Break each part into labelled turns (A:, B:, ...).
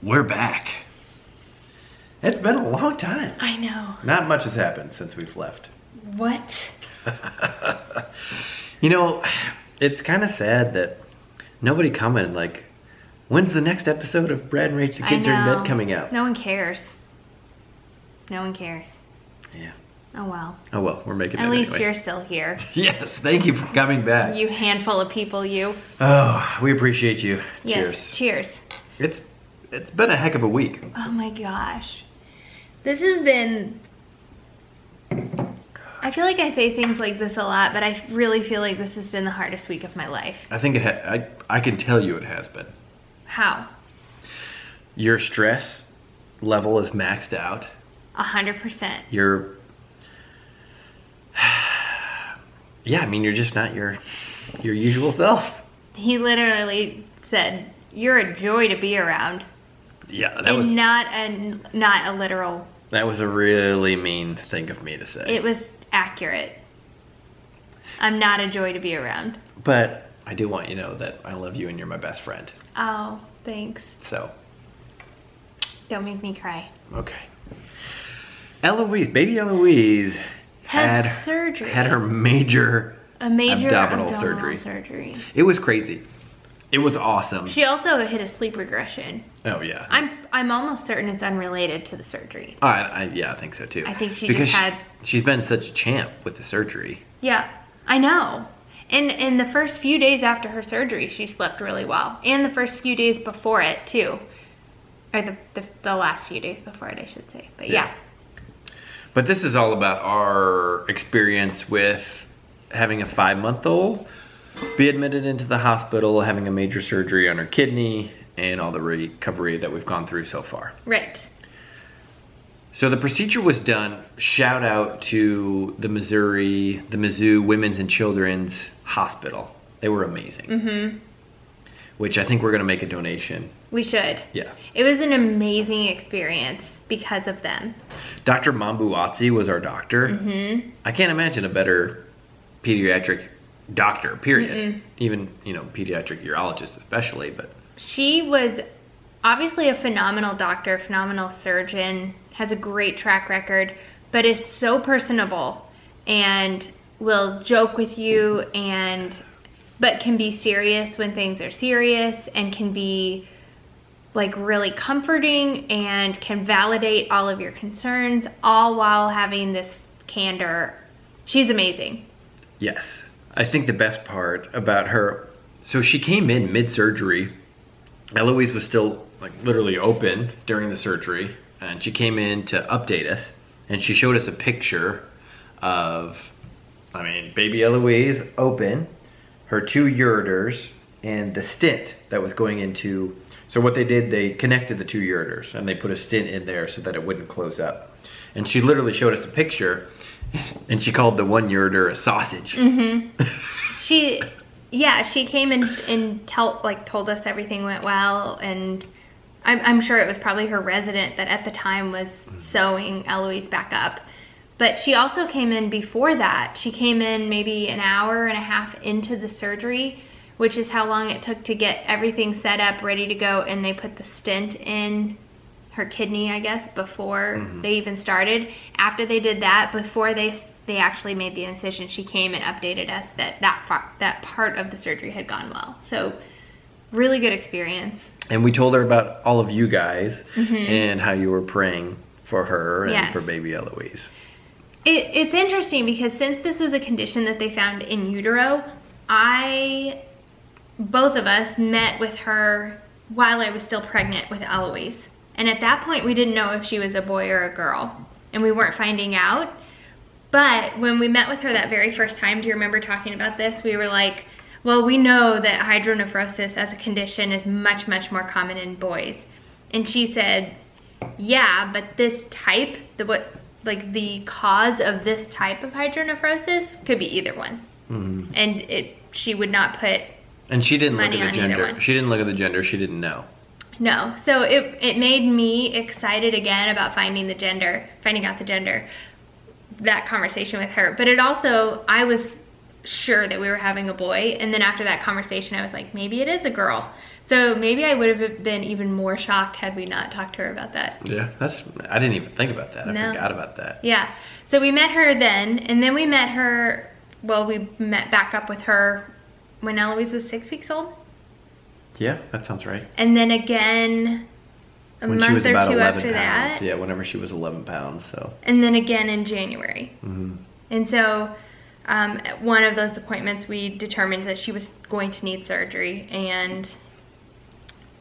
A: We're back. It's been a long time.
B: I know.
A: Not much has happened since we've left.
B: What?
A: You know, it's kind of sad that nobody commented, like, when's the next episode of Brad and Rach, the Kids Are in Bed coming out?
B: No one cares. No one cares.
A: Yeah.
B: Oh well.
A: Oh well, we're making it
B: At least
A: anyway.
B: you're still here.
A: Yes, thank you for coming back.
B: You handful of people, you.
A: Oh, we appreciate you.
B: Yes, cheers.
A: It's been a heck of a week.
B: Oh my gosh. This has been... I feel like I say things like this a lot, but I really feel like this has been the hardest week of my life.
A: I think I can tell you it has been.
B: How?
A: Your stress level is maxed out.
B: 100%.
A: Yeah, I mean, you're just not your usual self.
B: He literally said, "You're a joy to be around."
A: Yeah, that was
B: not a literal.
A: That was a really mean thing of me to say.
B: It was accurate. I'm not a joy to be around.
A: But I do want you to know that I love you and you're my best friend.
B: Oh, thanks.
A: So.
B: Don't make me cry.
A: Okay. Eloise, baby Eloise
B: had surgery.
A: Had her major abdominal
B: surgery.
A: It was crazy. It was awesome.
B: She also hit a sleep regression.
A: Oh yeah.
B: I'm almost certain it's unrelated to the surgery.
A: Yeah, I think so too.
B: I think
A: she's been such a champ with the surgery.
B: Yeah, I know. And in the first few days after her surgery, she slept really well. And the first few days before it too. Or the last few days before it, I should say. But yeah.
A: But this is all about our experience with having a 5-month-old be admitted into the hospital, having a major surgery on her kidney, and all the recovery that we've gone through so far.
B: Right.
A: So the procedure was done. Shout out to the Mizzou Women's and Children's Hospital. They were amazing. Mm-hmm. Which I think we're gonna make a donation.
B: We should.
A: Yeah.
B: It was an amazing experience because of them. Dr.
A: Mambuatsi was our doctor.
B: Mm-hmm.
A: I can't imagine a better pediatric doctor, period. Mm-mm. Even, pediatric urologist especially, but.
B: She was obviously a phenomenal doctor, phenomenal surgeon, has a great track record, but is so personable and will joke with you but can be serious when things are serious and can be like really comforting and can validate all of your concerns, all while having this candor. She's amazing.
A: Yes. I think the best part about her, so she came in mid-surgery. Eloise was still like literally open during the surgery, and she came in to update us, and she showed us a picture of, baby Eloise open, her 2 ureters, and the stent that was going into. So what they did, they connected the 2 ureters and they put a stent in there so that it wouldn't close up. And she literally showed us a picture, and she called the 1 ureter a sausage.
B: Mm-hmm. She came and told us everything went well, and I'm sure it was probably her resident that at the time was sewing Eloise back up. But she also came in before that. She came in maybe an hour and a half into the surgery, which is how long it took to get everything set up, ready to go, and they put the stent in her kidney, I guess, before they even started. After they did that, before they actually made the incision, she came and updated us that part of the surgery had gone well. So really good experience.
A: And we told her about all of you guys and how you were praying for her and for baby Eloise.
B: It's interesting because since this was a condition that they found in utero, both of us met with her while I was still pregnant with Eloise. And at that point, we didn't know if she was a boy or a girl. And we weren't finding out. But when we met with her that very first time, do you remember talking about this? We were like, well, we know that hydronephrosis as a condition is much, much more common in boys. And she said, yeah, but this type, the cause of this type of hydronephrosis could be either one. Mm-hmm. And she would not put
A: And she didn't look
B: money
A: at the
B: on either
A: gender.
B: one.
A: She didn't look at the gender. She didn't know.
B: No. So it made me excited again about finding out the gender, that conversation with her. But it also, I was sure that we were having a boy. And then after that conversation, I was like, maybe it is a girl. So maybe I would have been even more shocked had we not talked to her about that.
A: Yeah, I didn't even think about that. I
B: No.
A: forgot about that.
B: Yeah. So we met her then, and then we met her, well, we met back up with her when Eloise was 6 weeks old.
A: Yeah, that sounds right.
B: And then again a
A: When she
B: month
A: was
B: or
A: about
B: two
A: 11
B: after
A: pounds.
B: that.
A: Yeah, whenever she was 11 pounds, so.
B: And then again in January.
A: Mm-hmm.
B: And so at one of those appointments, we determined that she was going to need surgery, and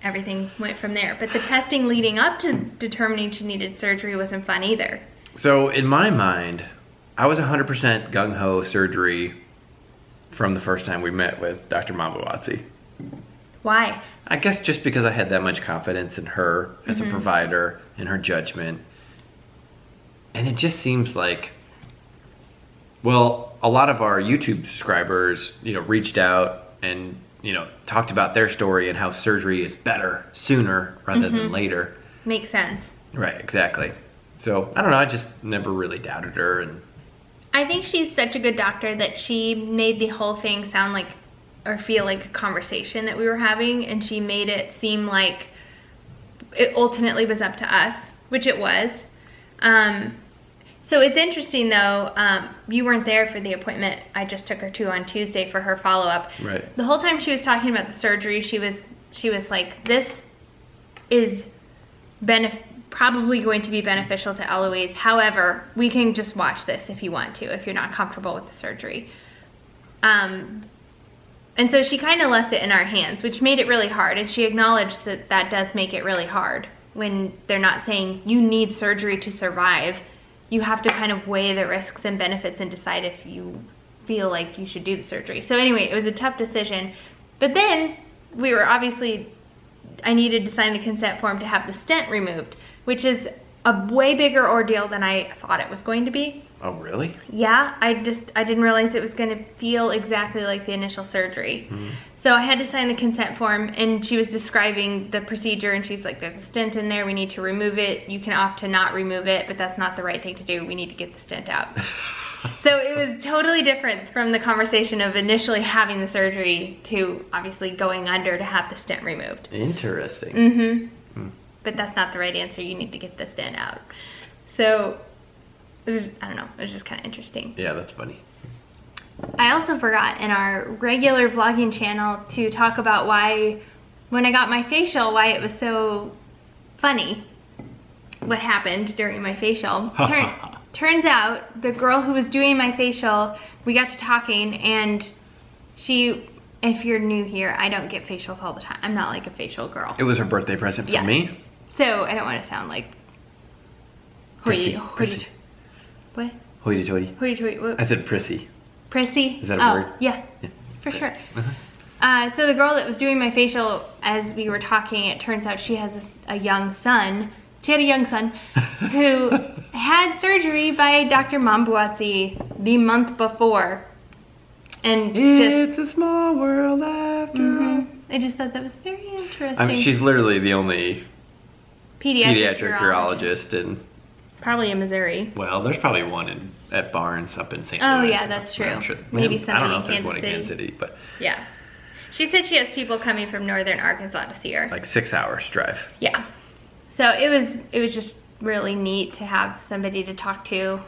B: everything went from there. But the testing leading up to determining she needed surgery wasn't fun either.
A: So in my mind, I was 100% gung-ho surgery from the first time we met with Dr. Mambuatsi.
B: Why?
A: I guess just because I had that much confidence in her as a provider, in her judgment. And it just seems like, well, a lot of our YouTube subscribers, reached out and, talked about their story and how surgery is better sooner rather than later.
B: Makes sense.
A: Right, exactly. So, I don't know, I just never really doubted her. And
B: I think she's such a good doctor that she made the whole thing sound like, or feel like a conversation that we were having, and she made it seem like it ultimately was up to us, which it was. So it's interesting though, you weren't there for the appointment I just took her to on Tuesday for her follow-up.
A: Right.
B: The whole time she was talking about the surgery, she was like, this is probably going to be beneficial to Eloise. However, we can just watch this if you want to, if you're not comfortable with the surgery. And so she kind of left it in our hands, which made it really hard. And she acknowledged that that does make it really hard when they're not saying you need surgery to survive. You have to kind of weigh the risks and benefits and decide if you feel like you should do the surgery. So anyway, it was a tough decision. But then we were I needed to sign the consent form to have the stent removed, which is a way bigger ordeal than I thought it was going to be.
A: Oh, really?
B: Yeah, I didn't realize it was going to feel exactly like the initial surgery. So I had to sign the consent form, and she was describing the procedure, and she's like, there's a stent in there, we need to remove it. You can opt to not remove it, but that's not the right thing to do. We need to get the stent out. So it was totally different from the conversation of initially having the surgery to obviously going under to have the stent removed.
A: Interesting.
B: But that's not the right answer. You need to get the stent out. So I don't know, it was just kind of interesting.
A: Yeah, that's funny.
B: I also forgot in our regular vlogging channel to talk about why, when I got my facial, why it was so funny what happened during my facial. Turns out the girl who was doing my facial, we got to talking, and if you're new here, I don't get facials all the time. I'm not like a facial girl.
A: It was her birthday present for me.
B: So I don't want to sound like
A: Prissy.
B: What?
A: Hoity-toity.
B: Hoity-toity. What?
A: I said prissy.
B: Prissy?
A: Is that a word?
B: Yeah, for
A: prissy.
B: sure. So the girl that was doing my facial, as we were talking, it turns out she has a young son. She had a young son who had surgery by Dr. Mambuatsi the month before. And
A: it's a small world after all.
B: I just thought that was very interesting.
A: I mean, she's literally the only
B: pediatric
A: urologist in...
B: Probably in Missouri.
A: Well, there's probably one at Barnes up in St.
B: Oh,
A: Louis.
B: yeah, that's true.
A: I'm sure,
B: Maybe
A: I don't know if
B: somebody
A: there's
B: in
A: one in
B: Kansas
A: Kansas City, but...
B: Yeah. She said she has people coming from northern Arkansas to see her.
A: Like 6 hours drive.
B: Yeah. So it was just really neat to have somebody to talk to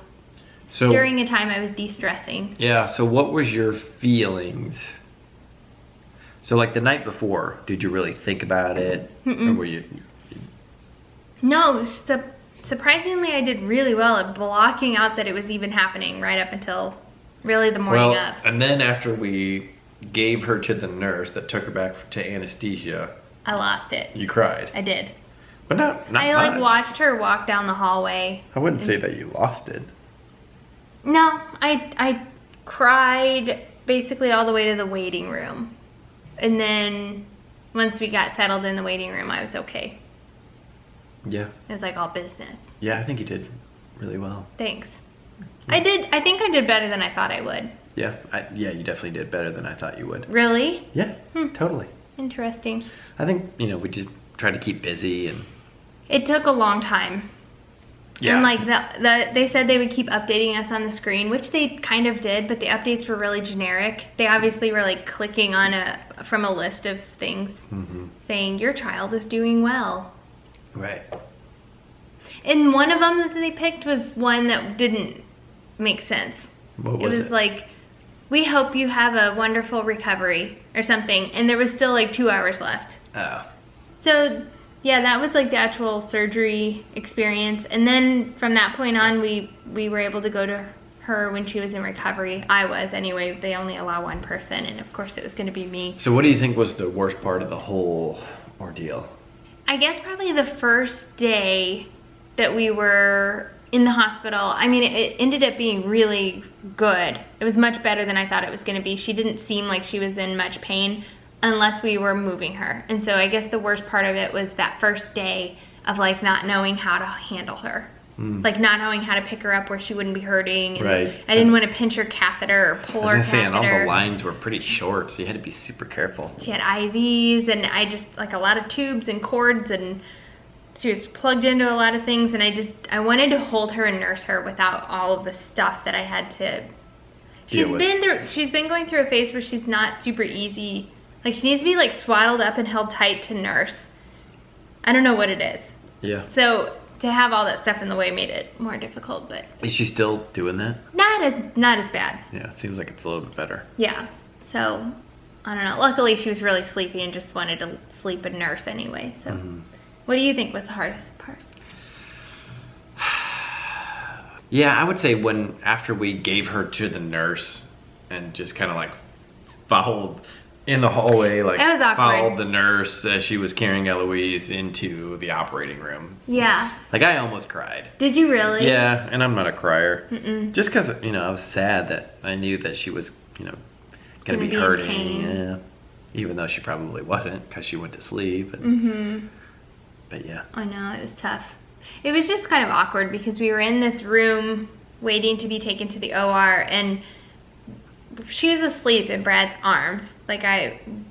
B: during a time I was de-stressing.
A: Yeah, so what was your feelings? So like the night before, did you really think about it? Or were you...
B: No, surprisingly I did really well at blocking out that it was even happening right up until really the morning of.
A: And then after we gave her to the nurse that took her back to anesthesia,
B: I lost it.
A: you cried.
B: I did.
A: But not
B: I
A: much.
B: like watched her walk down the hallway.
A: I wouldn't say that you lost it.
B: No, I cried basically all the way to the waiting room. And then once we got settled in the waiting room, I was okay.
A: Yeah.
B: It was like all business.
A: Yeah, I think you did really well.
B: Thanks. I think I did better than I thought I would.
A: Yeah, you definitely did better than I thought you would.
B: Really?
A: Yeah, totally.
B: Interesting.
A: I think, we just tried to keep busy and...
B: It took a long time.
A: Yeah.
B: And like they said they would keep updating us on the screen, which they kind of did, but the updates were really generic. They obviously were like clicking on from a list of things, saying, your child is doing well.
A: Right.
B: And one of them that they picked was one that didn't make sense.
A: What was it?
B: It was like, we hope you have a wonderful recovery or something. And there was still like 2 hours left.
A: Oh.
B: So yeah, that was like the actual surgery experience. And then from that point on, we were able to go to her when she was in recovery. I was anyway. They only allow one person. And of course it was going to be me.
A: So what do you think was the worst part of the whole ordeal?
B: I guess probably the first day that we were in the hospital. I mean, it ended up being really good. It was much better than I thought it was going to be. She didn't seem like she was in much pain unless we were moving her. And so I guess the worst part of it was that first day of like not knowing how to handle her. Like not knowing how to pick her up where she wouldn't be hurting. And
A: right.
B: I didn't want to pinch her catheter or pull her catheter.
A: And all the lines were pretty short, so you had to be super careful.
B: She had IVs and I just, like a lot of tubes and cords, and she was plugged into a lot of things, and I wanted to hold her and nurse her without all of the stuff that I had to. She's been going through a phase where she's not super easy. Like she needs to be like swaddled up and held tight to nurse. I don't know what it is.
A: Yeah.
B: So to have all that stuff in the way made it more difficult, but.
A: Is she still doing that?
B: Not as bad.
A: Yeah, it seems like it's a little bit better.
B: Yeah. So, I don't know. Luckily she was really sleepy and just wanted to sleep and nurse anyway, so. What do you think was the hardest part?
A: Yeah, I would say after we gave her to the nurse and just kind of like followed in the hallway, like
B: it was awkward.
A: Followed the nurse as she was carrying Eloise into the operating room.
B: Yeah.
A: Like I almost cried.
B: Did you really?
A: Yeah, and I'm not a crier. Just because, I was sad that I knew that she was, gonna be hurting. Yeah. Even though she probably wasn't because she went to sleep. And, But yeah.
B: I know, it was tough. It was just kind of awkward because we were in this room waiting to be taken to the OR, and she was asleep in Brad's arms. Like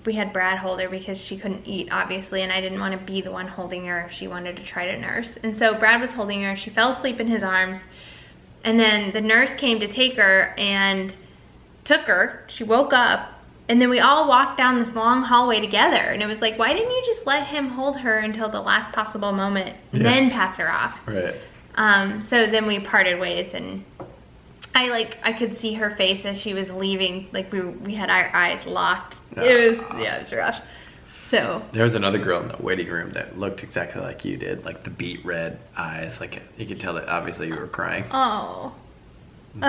B: we had Brad hold her because she couldn't eat, obviously, and I didn't want to be the one holding her if she wanted to try to nurse. And so Brad was holding her, she fell asleep in his arms, and then the nurse came to take her and took her. She woke up, and then we all walked down this long hallway together, and it was like, why didn't you just let him hold her until the last possible moment, then pass her off?
A: Right.
B: So then we parted ways, and I could see her face as she was leaving. Like we had our eyes locked. It was rough. So
A: there was another girl in the waiting room that looked exactly like you did, like the beet red eyes. Like you could tell that obviously you were crying.
B: Oh,
A: the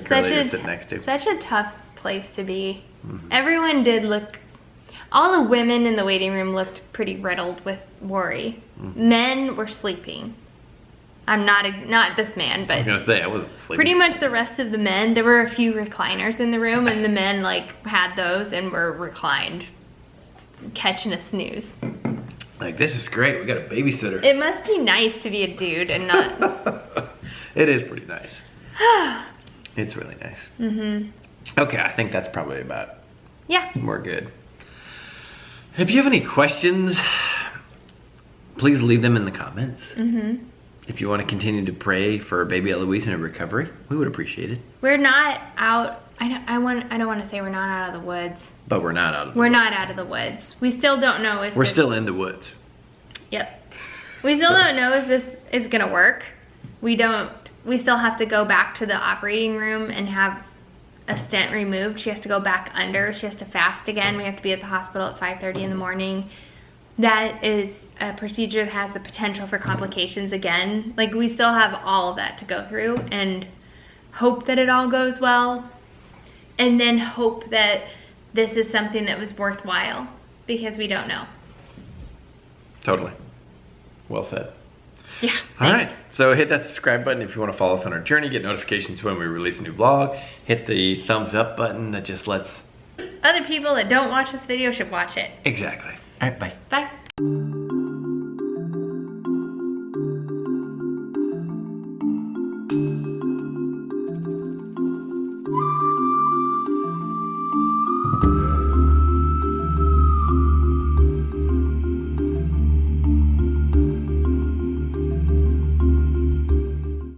A: girl that you were sitting next to.
B: Such a tough place to be. Everyone did look. All the women in the waiting room looked pretty riddled with worry. Men were sleeping. I'm not this man, but
A: I was gonna say I wasn't sleeping.
B: Pretty much the rest of the men. There were a few recliners in the room, and the men had those and were reclined, catching a snooze.
A: Like, this is great. We got a babysitter.
B: It must be nice to be a dude and not.
A: It is pretty nice. It's really nice. Okay, I think that's probably about.
B: Yeah.
A: We're good. If you have any questions, please leave them in the comments. If you want to continue to pray for baby Eloise in her recovery, we would appreciate it.
B: We're not out. I don't want to say we're not out of the woods.
A: But we're not out of the woods.
B: We're not out of the woods. We still don't know if
A: we're still in the woods.
B: Yep. We still don't know if this is gonna work. We still have to go back to the operating room and have a stent removed. She has to go back under. She has to fast again. We have to be at the hospital at 5:30 in the morning. That is a procedure that has the potential for complications again. Like, we still have all of that to go through, and hope that it all goes well, and then hope that this is something that was worthwhile, because we don't know.
A: Totally. Well said.
B: Yeah.
A: All right. So hit that subscribe button if you want to follow us on our journey, get notifications when we release a new vlog. Hit the thumbs up button that just lets
B: other people that don't watch this video should watch it.
A: Exactly. All right, bye.
B: Bye.